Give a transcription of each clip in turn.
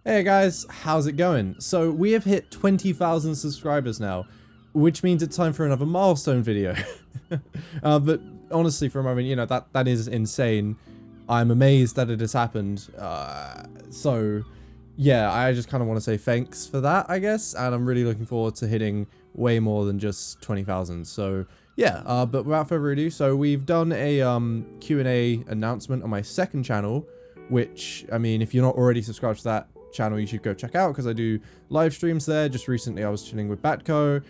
Hey guys, how's it going? So we have hit 20,000 subscribers now, which means it's time for another milestone video. But honestly, for a moment, you know, that is insane. I'm amazed that it has happened. So yeah, I just kind of want to say thanks for that, I guess. And I'm really looking forward to hitting way more than just 20,000. So yeah, but without further ado, so we've done a Q&A announcement on my second channel, which, I mean, if you're not already subscribed to that channel, you should go check out, because I do live streams there. Just recently I was chilling with Batco.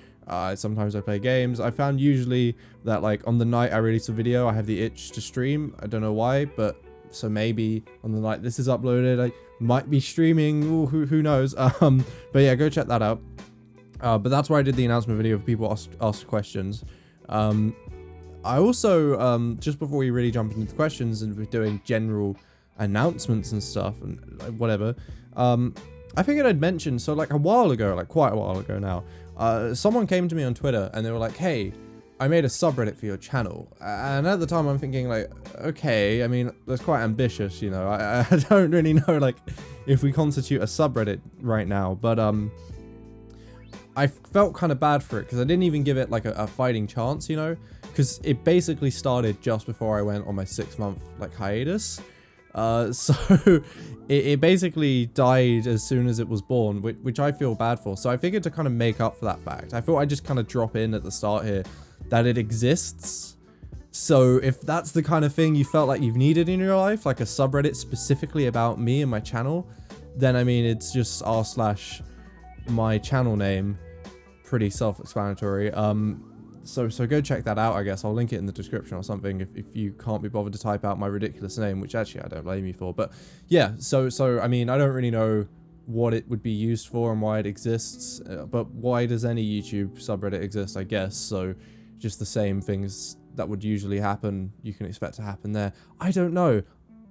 Sometimes I play games. I found usually that, like, on the night I release a video, I have the itch to stream. I don't know why, but so maybe on the night this is uploaded, I might be streaming. Ooh, who knows? But yeah, go check that out. But that's why I did the announcement video for people ask questions. I also, just before we really jump into the questions and we're doing general announcements and stuff and whatever, I figured I'd mention, so like a while ago, like quite a while ago now, someone came to me on Twitter and they were like, hey, I made a subreddit for your channel. And at the time I'm thinking, like, okay, I mean, that's quite ambitious, you know. I don't really know, like, if we constitute a subreddit right now, but I felt kind of bad for it because I didn't even give it like a fighting chance, you know, because it basically started just before I went on my 6-month like hiatus. So it basically died as soon as it was born, which I feel bad for. So I figured to kind of make up for that fact, I thought I'd just kind of drop in at the start here that it exists. So if that's the kind of thing you felt like you've needed in your life, like a subreddit specifically about me and my channel, then I mean, it's just r/my channel name, pretty self-explanatory. So go check that out, I guess. I'll link it in the description or something if you can't be bothered to type out my ridiculous name, which actually I don't blame you for. But yeah, so I mean, I don't really know what it would be used for and why it exists, but why does any YouTube subreddit exist, I guess? So just the same things that would usually happen, you can expect to happen there. I don't know.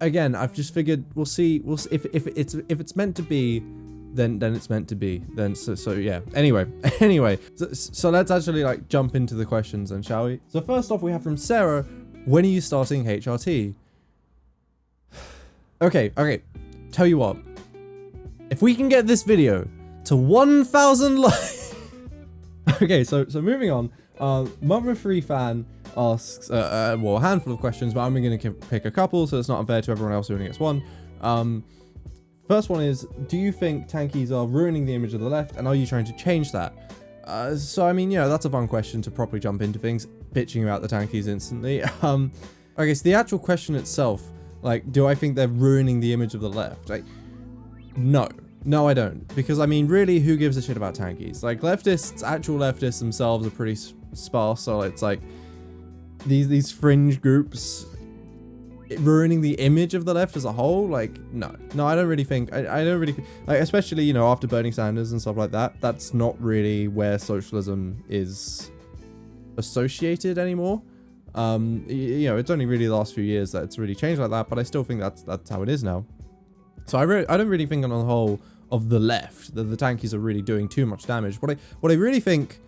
Again, I've just figured we'll see if it's meant to be, then it's meant to be. Then so yeah. Anyway, so let's actually like jump into the questions then, shall we? So first off, we have from Sarah, when are you starting HRT? Okay. Tell you what, if we can get this video to 1,000 likes. Okay, so moving on. Mother Free Fan asks, well, a handful of questions, but I'm going to pick a couple so it's not unfair to everyone else who only gets one. First one is, do you think tankies are ruining the image of the left, and are you trying to change that? So I mean, you know, that's a fun question to properly jump into things, bitching about the tankies instantly. Okay, so the actual question itself, like, do I think they're ruining the image of the left? Like, no, I don't, because I mean, really, who gives a shit about tankies? Like, actual leftists themselves are pretty sparse, so it's like these fringe groups ruining the image of the left as a whole. Like, no, I don't really think, I don't really, like, especially, you know, after Bernie Sanders and stuff like that, that's not really where socialism is associated anymore. You know, it's only really the last few years that it's really changed like that, but I still think that's how it is now. So I don't really think on the whole of the left that the tankies are really doing too much damage. What I really think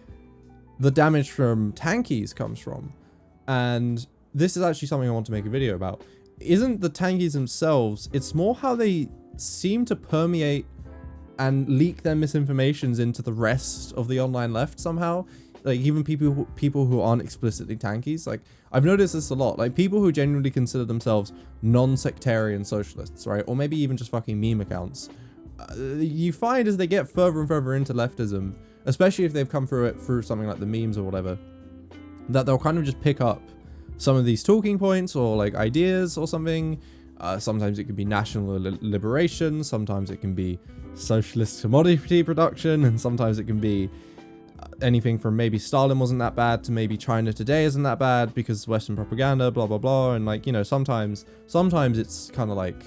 the damage from tankies comes from, and this is actually something I want to make a video about, isn't the tankies themselves, it's more how they seem to permeate and leak their misinformations into the rest of the online left somehow. Like, even people who aren't explicitly tankies. Like, I've noticed this a lot. Like, people who genuinely consider themselves non-sectarian socialists, right? Or maybe even just fucking meme accounts. You find as they get further and further into leftism, especially if they've come through something like the memes or whatever, that they'll kind of just pick up some of these talking points or like ideas or something. Sometimes it can be national liberation, sometimes it can be socialist commodity production, and sometimes it can be anything from maybe Stalin wasn't that bad to maybe China today isn't that bad because Western propaganda, blah blah blah. And like, you know, sometimes it's kind of like,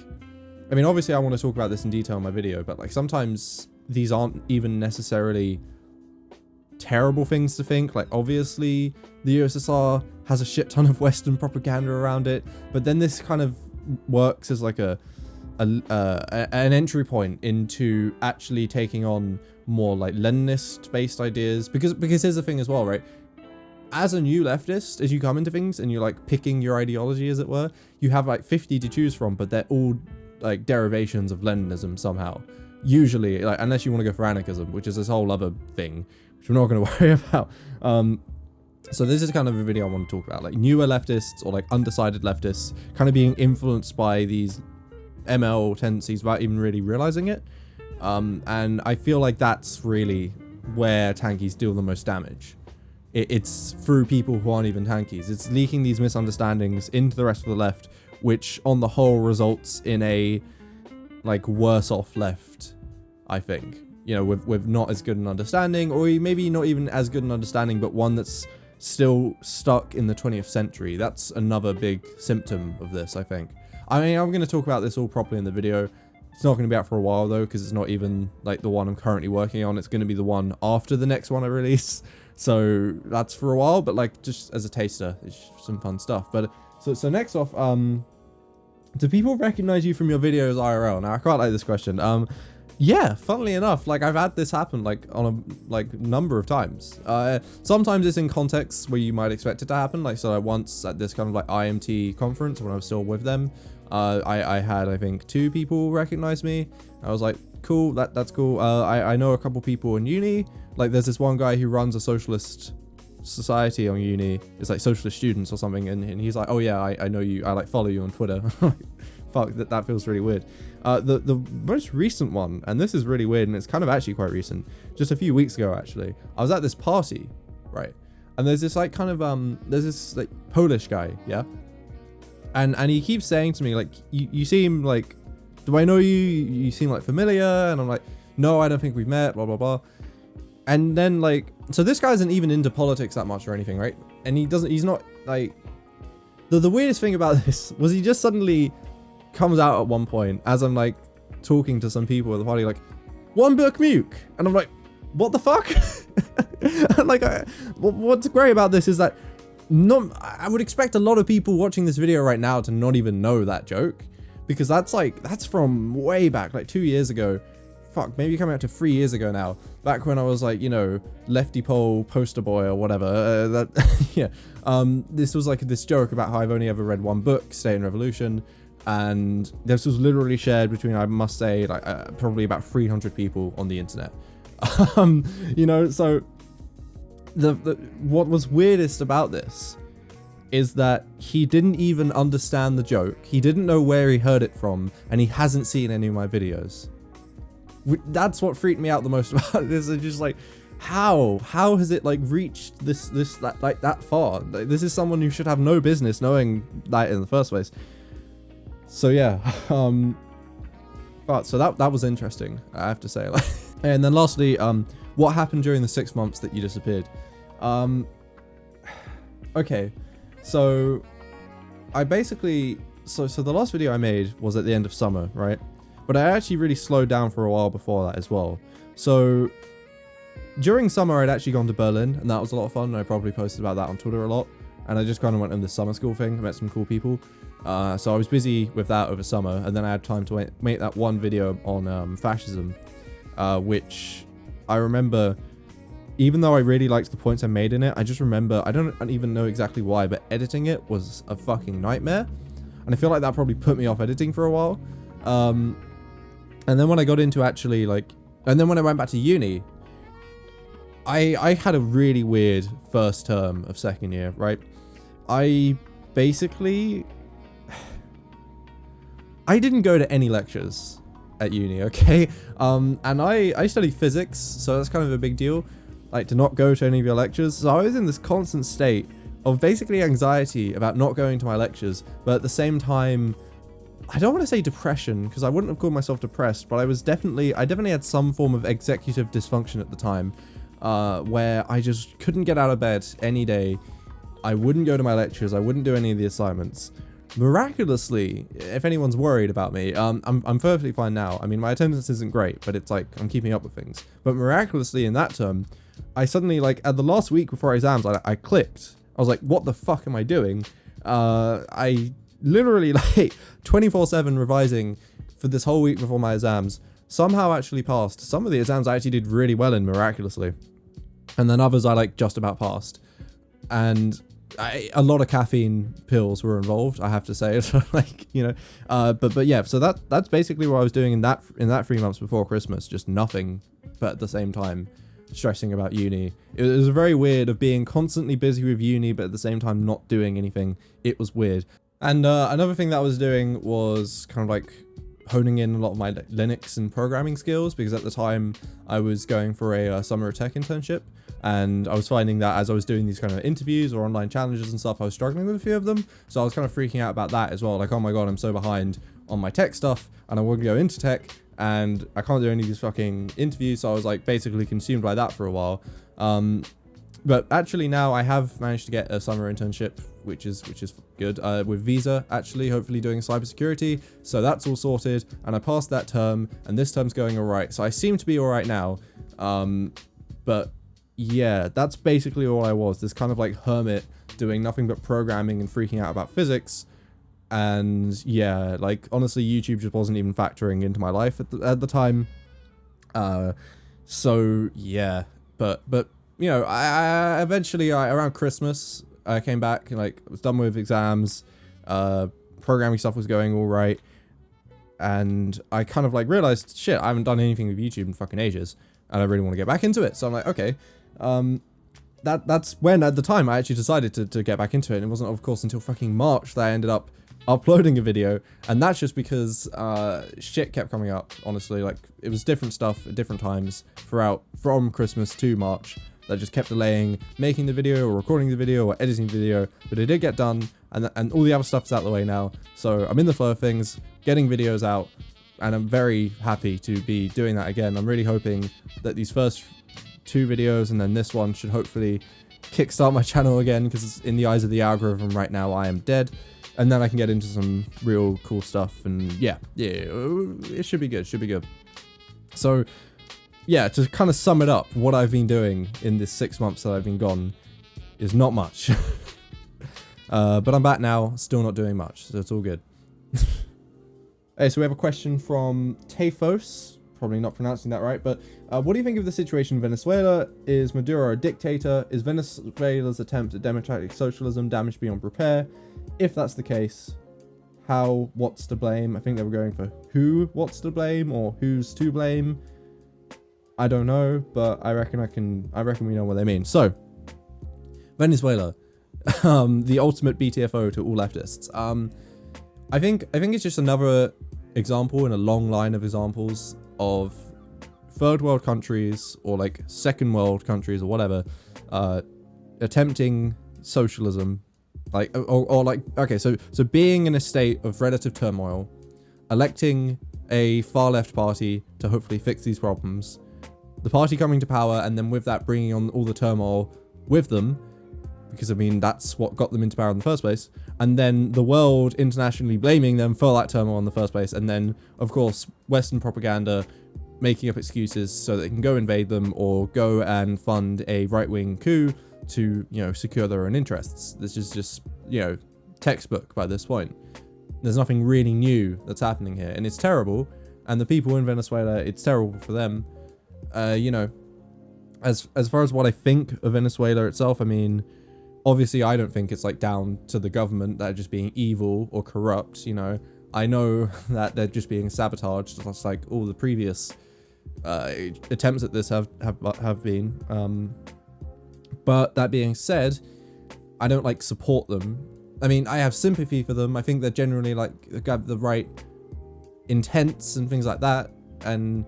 I mean, obviously I want to talk about this in detail in my video, but like sometimes these aren't even necessarily terrible things to think. Like, obviously the USSR has a shit ton of Western propaganda around it, but then this kind of works as like an entry point into actually taking on more like Leninist based ideas, because here's the thing as well, right? As a new leftist, as you come into things and you're like picking your ideology, as it were, you have like 50 to choose from, but they're all like derivations of Leninism somehow. usually, like, unless you want to go for anarchism, which is this whole other thing, which we're not going to worry about. So this is kind of a video I want to talk about, like newer leftists or like undecided leftists kind of being influenced by these ML tendencies without even really realizing it. And I feel like that's really where tankies deal the most damage. It's through people who aren't even tankies. It's leaking these misunderstandings into the rest of the left, which on the whole results in a like worse off left, I think. You know, with not as good an understanding, or maybe not even as good an understanding, but one that's still stuck in the 20th century. That's another big symptom of this, I think. I mean, I'm going to talk about this all properly in the video. It's not going to be out for a while though, because it's not even like the one I'm currently working on. It's going to be the one after the next one I release. So that's for a while, but like just as a taster, it's some fun stuff. But so next off, do people recognize you from your videos IRL? Now I quite like this question. Yeah, funnily enough, like I've had this happen like on a like number of times. Sometimes it's in contexts where you might expect it to happen. Like, so once at this kind of like IMT conference when I was still with them, I had, I think, 2 people recognize me. I was like, cool, that's cool. I know a couple people in uni. Like there's this one guy who runs a socialist society on uni. It's like socialist students or something. And he's like, oh yeah, I know you. I like follow you on Twitter. Fuck, that feels really weird. The most recent one, and this is really weird, and it's kind of actually quite recent, just a few weeks ago actually, I was at this party, right? And there's this like kind of there's this like Polish guy, yeah, and he keeps saying to me like, you seem like, do I know you? You seem like familiar. And I'm like, no, I don't think we've met, blah blah blah. And then like, so this guy isn't even into politics that much or anything, right? And he's not like, the weirdest thing about this was he just suddenly comes out at one point as I'm like talking to some people at the party, like, one book muke, and I'm like, what the fuck? And like, what's great about this is that I would expect a lot of people watching this video right now to not even know that joke, because that's from way back, like 2 years ago. Fuck, maybe coming out to 3 years ago now, back when I was like, you know, lefty pole poster boy or whatever. Yeah. This was like this joke about how I've only ever read one book, State and Revolution. And this was literally shared between, I must say, like probably about 300 people on the internet. You know, so what was weirdest about this is that he didn't even understand the joke. He didn't know where he heard it from, and he hasn't seen any of my videos. That's what freaked me out the most about this. It's just like, how has it like reached that far? Like, this is someone who should have no business knowing that in the first place. So yeah, but so that was interesting, I have to say. Like, and then lastly, what happened during the 6 months that you disappeared? Okay, so I basically, so the last video I made was at the end of summer, right? But I actually really slowed down for a while before that as well. So during summer, I'd actually gone to Berlin, and that was a lot of fun. I probably posted about that on Twitter a lot. And I just kind of went on this summer school thing, met some cool people. So I was busy with that over summer, and then I had time to make that one video on fascism, which I remember, even though I really liked the points I made in it, I just remember, I don't even know exactly why, but editing it was a fucking nightmare. And I feel like that probably put me off editing for a while. And then when I got into actually like, and then when I went back to uni, I had a really weird first term of second year, right? I basically, I didn't go to any lectures at uni, okay? And I studied physics, so that's kind of a big deal, like to not go to any of your lectures. So I was in this constant state of basically anxiety about not going to my lectures, but at the same time, I don't want to say depression, because I wouldn't have called myself depressed, but I definitely had some form of executive dysfunction at the time, where I just couldn't get out of bed any day. I wouldn't go to my lectures. I wouldn't do any of the assignments. Miraculously, if anyone's worried about me, I'm perfectly fine now. I mean, my attendance isn't great, but it's like I'm keeping up with things. But miraculously in that term, I suddenly, like at the last week before exams, I clicked. I was like, what the fuck am I doing? I literally like 24/7 revising for this whole week before my exams. Somehow actually passed. Some of the exams I actually did really well in, miraculously. And then others I like just about passed. And a lot of caffeine pills were involved, I have to say. Like, you know, but yeah, so that's basically what I was doing in that 3 months before Christmas, just nothing, but at the same time stressing about uni. It was very weird of being constantly busy with uni, but at the same time not doing anything. It was weird. And another thing that I was doing was kind of like honing in a lot of my Linux and programming skills, because at the time I was going for a summer tech internship, and I was finding that as I was doing these kind of interviews or online challenges and stuff, I was struggling with a few of them. So I was kind of freaking out about that as well. Like, oh my God, I'm so behind on my tech stuff and I want to go into tech and I can't do any of these fucking interviews. So I was like basically consumed by that for a while. But actually now I have managed to get a summer internship, which is good, with Visa, actually, hopefully doing cybersecurity. So that's all sorted, and I passed that term, and this term's going all right. So I seem to be all right now. But yeah, that's basically all I was. This kind of like hermit doing nothing but programming and freaking out about physics. And yeah, like honestly, YouTube just wasn't even factoring into my life at the time. So yeah, but you know, I eventually around Christmas I came back and like was done with exams, programming stuff was going all right, and I kind of like realized, shit, I haven't done anything with YouTube in fucking ages, and I really want to get back into it. So I'm like, okay, that's when at the time I actually decided to get back into it. And it wasn't, of course, until fucking March that I ended up uploading a video, and that's just because shit kept coming up. Honestly, like it was different stuff at different times throughout from Christmas to March that just kept delaying making the video or recording the video or editing the video, but it did get done, and all the other stuff is out of the way now. So I'm in the flow of things, getting videos out, and I'm very happy to be doing that again. I'm really hoping that these first 2 videos and then this one should hopefully kickstart my channel again, because in the eyes of the algorithm right now I am dead, and then I can get into some real cool stuff. And yeah, it should be good. So yeah, to kind of sum it up, what I've been doing in this 6 months that I've been gone is not much. But I'm back now, still not doing much, so it's all good. Hey, so we have a question from Tafos, probably not pronouncing that right, but what do you think of the situation in Venezuela? Is Maduro a dictator? Is Venezuela's attempt at democratic socialism damaged beyond repair? If that's the case, how, what's to blame? I think they were going for who, what's to blame, or who's to blame. I don't know, but I reckon we know what they mean. So, Venezuela, the ultimate BTFO to all leftists. I think it's just another example in a long line of examples of third world countries or like second world countries or whatever, attempting socialism, like or like, okay, so being in a state of relative turmoil, electing a far left party to hopefully fix these problems, the party coming to power, and then with that bringing on all the turmoil with them, because I mean that's what got them into power in the first place, and then the world internationally blaming them for that turmoil in the first place, and then of course Western propaganda making up excuses so they can go invade them or go and fund a right-wing coup to, you know, secure their own interests. This is just, you know, textbook by this point. There's nothing really new that's happening here, and it's terrible. And the people in Venezuela, it's terrible for them. You know, as far as what I think of Venezuela itself, I mean, obviously I don't think it's like down to the government that are just being evil or corrupt. You know, I know that they're just being sabotaged, just like all the previous attempts at this have been. But that being said, I don't like support them. I mean, I have sympathy for them. I think they're generally like have the right intents and things like that. And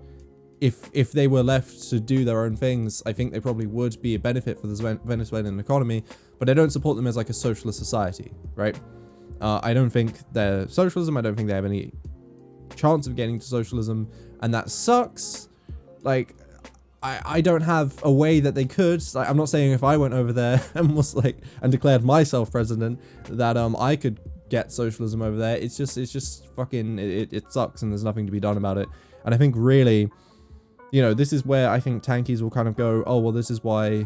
if they were left to do their own things, I think they probably would be a benefit for the Venezuelan economy. But I don't support them as like a socialist society, right? I don't think they're socialism. I don't think they have any chance of getting to socialism, and that sucks. Like, I don't have a way that they could. Like, I'm not saying if I went over there and was like and declared myself president that I could get socialism over there. It's just fucking it sucks, and there's nothing to be done about it. And I think really, you know, this is where I think tankies will kind of go, oh well, this is why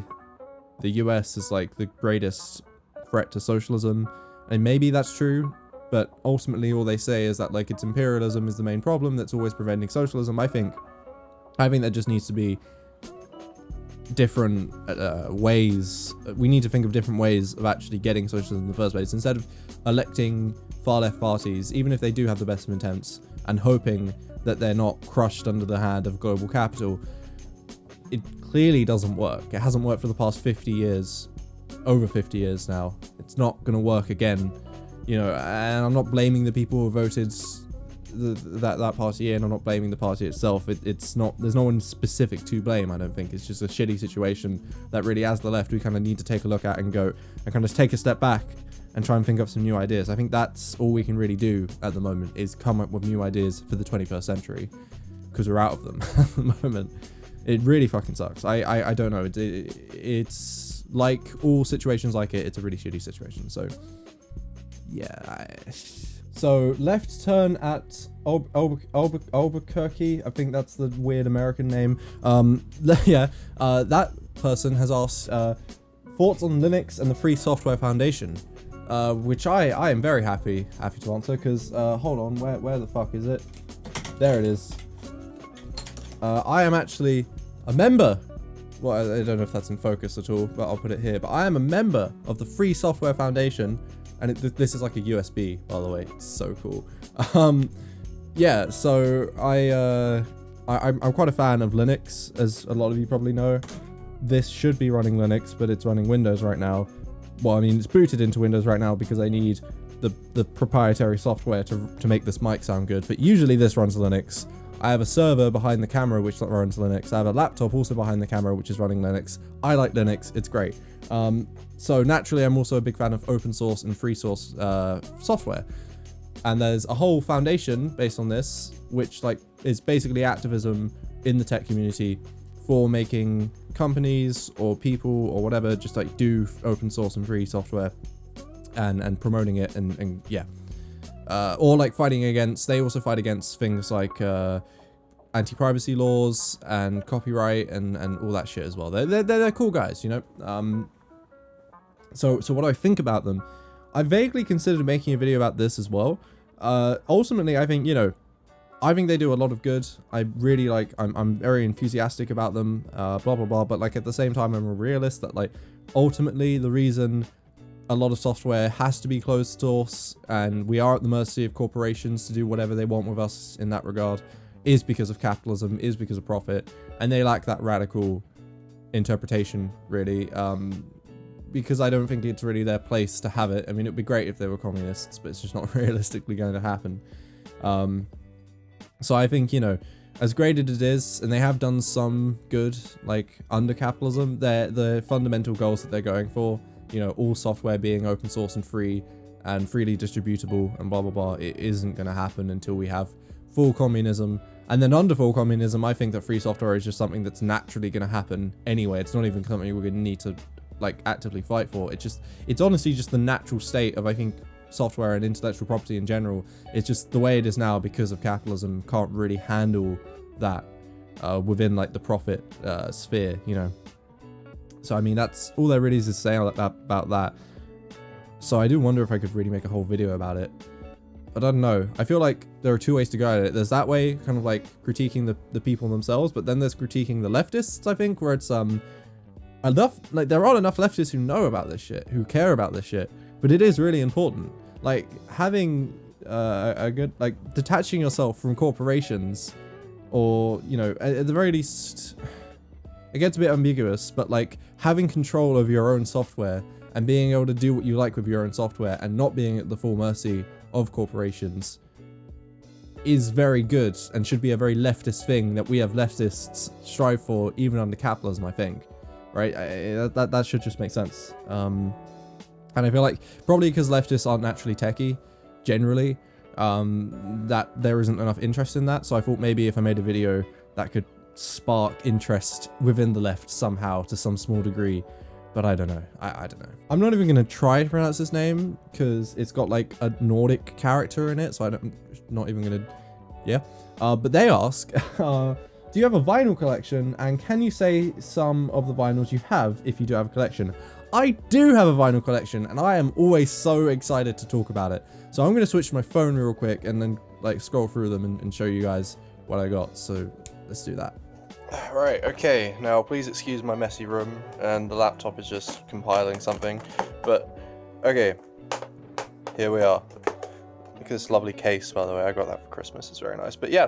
the US is like the greatest threat to socialism. And maybe that's true, but ultimately all they say is that like it's imperialism is the main problem that's always preventing socialism. I think there just needs to be different ways. We need to think of different ways of actually getting socialism in the first place, instead of electing far left parties, even if they do have the best of intents, and hoping that they're not crushed under the hand of global capital. It clearly doesn't work. It hasn't worked for the past 50 years, over 50 years now. It's not going to work again, you know. And I'm not blaming the people who voted that party in. I'm not blaming the party itself. It's not. There's no one specific to blame. I don't think. It's just a shitty situation that really, as the left, we kind of need to take a look at and go and kind of take a step back and try and think of some new ideas. I think that's all we can really do at the moment, is come up with new ideas for the 21st century, because we're out of them at the moment. It really fucking sucks. I don't know. It's like all situations like it. It's a really shitty situation. So yeah. So left turn at Albuquerque. I think that's the weird American name. Yeah. That person has asked thoughts on Linux and the Free Software Foundation. Which I am very happy to answer, because hold on, where the fuck is it? There it is. I am actually a member. Well, I don't know if that's in focus at all, but I'll put it here. But I am a member of the Free Software Foundation, and this is like a USB, by the way. It's so cool. Yeah. So I'm quite a fan of Linux, as a lot of you probably know. This should be running Linux, but it's running Windows right now. Well, I mean, it's booted into Windows right now because I need the proprietary software to make this mic sound good. But usually this runs Linux. I have a server behind the camera which runs Linux. I have a laptop also behind the camera which is running Linux. I like Linux. It's great. So naturally, I'm also a big fan of open source and free source software. And there's a whole foundation based on this, which like is basically activism in the tech community for making companies or people or whatever just like do open source and free software and promoting it and yeah. Or like fighting against, they also fight against things like anti-privacy laws and copyright and all that shit as well. They're cool guys, you know. So what do I think about them? I vaguely considered making a video about this as well. Ultimately, I think, you know, I think they do a lot of good. I really like, I'm very enthusiastic about them, blah, blah, blah. But like at the same time, I'm a realist that like ultimately the reason a lot of software has to be closed source and we are at the mercy of corporations to do whatever they want with us in that regard is because of capitalism, is because of profit. And they lack that radical interpretation, really, because I don't think it's really their place to have it. I mean, it'd be great if they were communists, but it's just not realistically going to happen. So I think, you know, as great as it is, and they have done some good, like, under capitalism, the fundamental goals that they're going for, you know, all software being open source and free and freely distributable and blah, blah, blah, it isn't going to happen until we have full communism. And then under full communism, I think that free software is just something that's naturally going to happen anyway. It's not even something we're going to need to, like, actively fight for. It's honestly just the natural state of, I think, software and intellectual property in general. It's just the way it is now because of capitalism can't really handle that within, like, the profit sphere, you know. So, I mean, that's all there really is to say about that. So I do wonder if I could really make a whole video about it. But I don't know. I feel like there are two ways to go at it. There's that way, kind of like critiquing the people themselves, but then there's critiquing the leftists, I think, where it's enough, like, there aren't enough leftists who know about this shit, who care about this shit, but it is really important. Like, having a good, like, detaching yourself from corporations, or, you know, at the very least, it gets a bit ambiguous, but like having control over your own software and being able to do what you like with your own software and not being at the full mercy of corporations is very good and should be a very leftist thing that we have leftists strive for, even under capitalism, I think. Right? That should just make sense. And I feel like probably because leftists aren't naturally techie, generally, that there isn't enough interest in that. So I thought maybe if I made a video that could spark interest within the left somehow to some small degree, but I don't know. I don't know. I'm not even gonna try to pronounce his name because it's got like a Nordic character in it, so not even gonna. Yeah. But they ask, do you have a vinyl collection, and can you say some of the vinyls you have if you do have a collection? I do have a vinyl collection, and I am always so excited to talk about it. So I'm gonna switch to my phone real quick and then like scroll through them and show you guys what I got. So let's do that. Right, okay, now please excuse my messy room, and the laptop is just compiling something, but, okay, here we are. Look at this lovely case, by the way, I got that for Christmas, it's very nice, but yeah,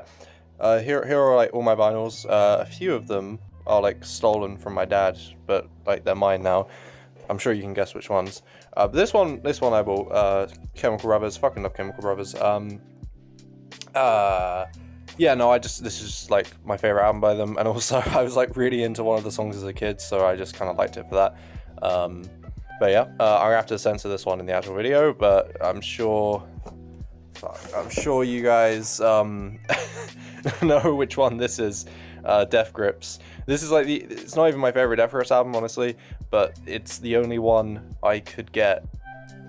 here are, like, all my vinyls. A few of them are, like, stolen from my dad, but, like, they're mine now. I'm sure you can guess which ones. But this one I bought, Chemical Brothers, fucking love Chemical Brothers. Yeah, no, this is just, like, my favorite album by them, and also I was, like, really into one of the songs as a kid, so I just kind of liked it for that. But yeah, I'm gonna have to censor this one in the actual video, but I'm sure you guys know which one this is. Death Grips. This is like it's not even my favorite Death Grips album, honestly, but it's the only one I could get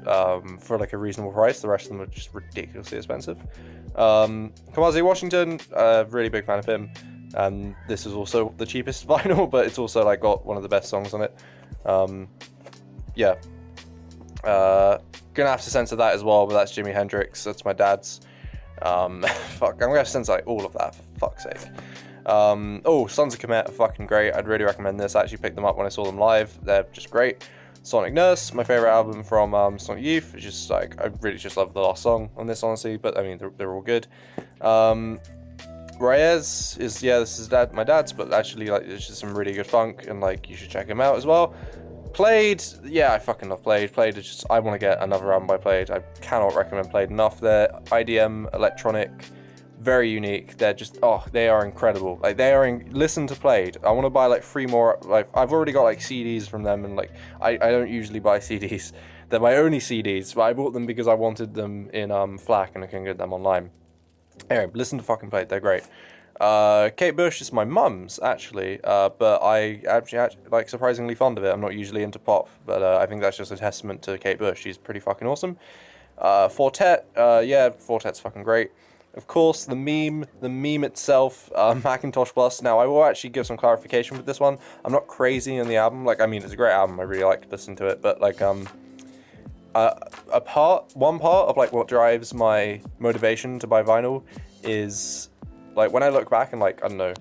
for like a reasonable price. The rest of them are just ridiculously expensive. Kamasi Washington, really big fan of him, and this is also the cheapest vinyl, but it's also like got one of the best songs on it. Yeah, gonna have to censor that as well, but that's Jimi Hendrix, that's my dad's. Fuck, I'm gonna have to censor like all of that, for fuck's sake. Oh, Sons of Kemet are fucking great. I'd really recommend this. I actually picked them up when I saw them live. They're just great. Sonic Nurse, my favorite album from Sonic Youth. It's just like, I really just love the last song on this, honestly, but I mean, they're all good. Reyes is, yeah, this is my dad's, but actually, like, it's just some really good funk, and like, you should check him out as well. Played, yeah, I fucking love Played. Played is just, I want to get another album by Played. I cannot recommend Played enough. They're IDM, electronic, very unique. They're just, oh, they are incredible. Like, listen to Played. I want to buy like 3 more, like, I've already got like CDs from them, and like, I don't usually buy CDs. They're my only CDs, but I bought them because I wanted them in FLAC, and I can get them online. Anyway, listen to fucking Played, they're great. Kate Bush is my mum's, actually, but I actually like surprisingly fond of it. I'm not usually into pop, but I think that's just a testament to Kate Bush. She's pretty fucking awesome. Fortet, yeah, Fortet's fucking great. Of course, the meme itself, Macintosh Plus. Now, I will actually give some clarification with this one. I'm not crazy on the album. Like, I mean, it's a great album. I really like listening to it, but like, one part of like what drives my motivation to buy vinyl is like when I look back in like, I don't know,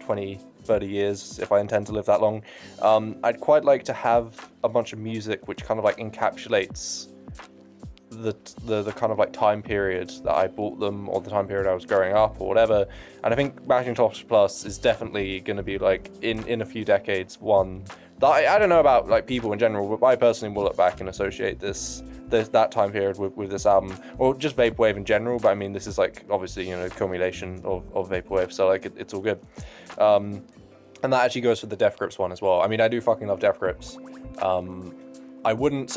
20, 30 years, if I intend to live that long, I'd quite like to have a bunch of music which kind of like encapsulates the kind of like time period that I bought them, or the time period I was growing up, or whatever. And I think Macintosh Plus is definitely going to be like in a few decades one that I don't know about like people in general, but I personally will look back and associate that time period with this album, or just vaporwave in general. But I mean, this is like obviously, you know, culmination of vaporwave, so like it's all good. And that actually goes for the Death Grips one as well. I mean, I do fucking love Death Grips. I wouldn't